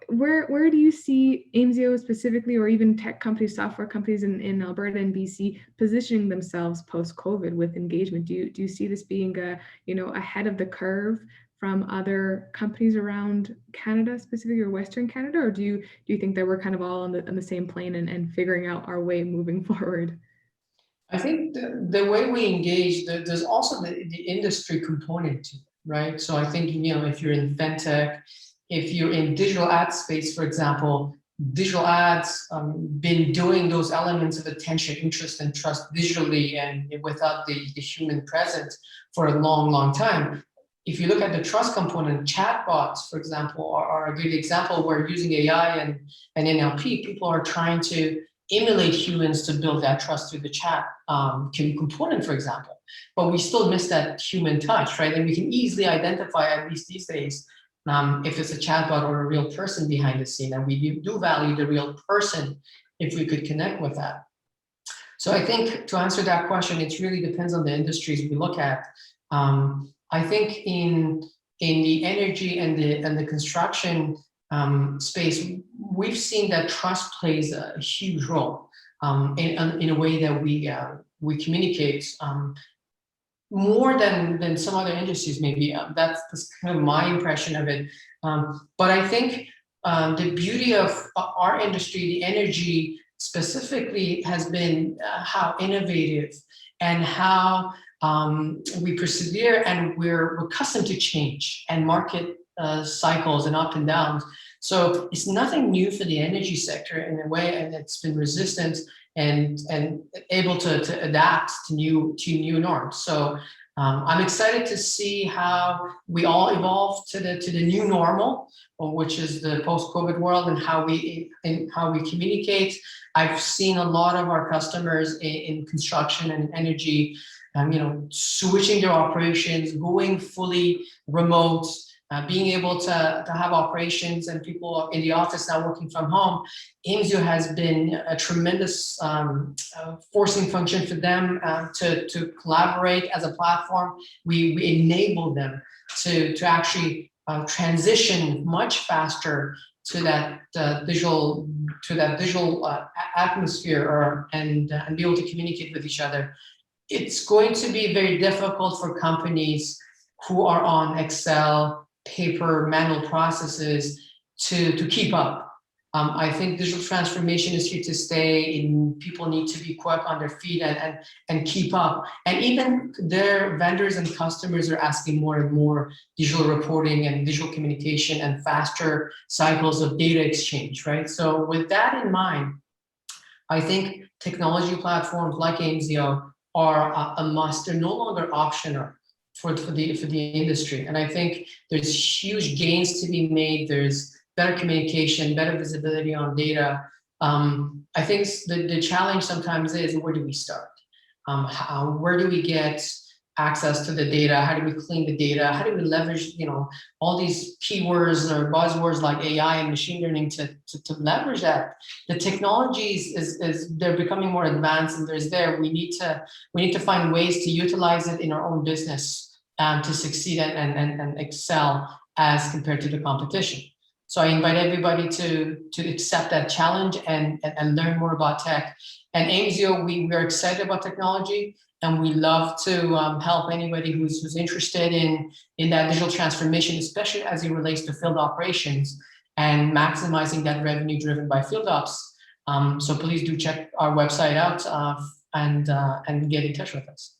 where do you see Aimsio specifically, or even tech companies, software companies in Alberta and BC positioning themselves post-COVID with engagement? Do you see this being ahead of the curve from other companies around Canada, specifically, or Western Canada, or do you think that we're kind of all on the same plane and figuring out our way moving forward? I think the way we engage, there's also the industry component to it, right? So I think, if you're in fintech, if you're in digital ad space, for example, digital ads been doing those elements of attention, interest, and trust digitally and without the human presence for a long, long time. If you look at the trust component, chatbots, for example, are a good example where using AI and NLP, people are trying to emulate humans to build that trust through the chat component, for example. But we still miss that human touch, right? And we can easily identify, at least these days, if it's a chatbot or a real person behind the scene. And we do value the real person if we could connect with that. So I think to answer that question, it really depends on the industries we look at. I think in the energy and the construction space, we've seen that trust plays a huge role in a way that we communicate more than some other industries, maybe. That's kind of my impression of it. But I think the beauty of our industry, the energy specifically, has been how innovative and how we persevere, and we're accustomed to change and market cycles and up and downs. So it's nothing new for the energy sector in a way, and it's been resistant and able to adapt to new norms. So I'm excited to see how we all evolve to the new normal, which is the post-COVID world, and how we communicate. I've seen a lot of our customers in construction and energy, switching their operations, going fully remote. Being able to have operations and people in the office now working from home. Aimsio has been a tremendous forcing function for them to collaborate as a platform. We enable them to actually transition much faster to that digital atmosphere and be able to communicate with each other. It's going to be very difficult for companies who are on Excel, paper, manual processes to keep up. I think digital transformation is here to stay, and people need to be quick on their feet and keep up. And even their vendors and customers are asking more and more digital reporting and digital communication and faster cycles of data exchange, right? So with that in mind, I think technology platforms like Aimsio are a must. They're no longer optional for the industry. And I think there's huge gains to be made. There's better communication, better visibility on data. I think the challenge sometimes is, where do we start? Where do we get access to the data? How do we clean the data? How do we leverage, all these keywords or buzzwords like AI and machine learning to leverage that? The technologies they're becoming more advanced, and we need to find ways to utilize it in our own business to succeed and excel as compared to the competition. So I invite everybody to accept that challenge and learn more about tech. And Aimsio, we're excited about technology, and we love to help anybody who's interested in that digital transformation, especially as it relates to field operations and maximizing that revenue driven by field ops. So please do check our website out and get in touch with us.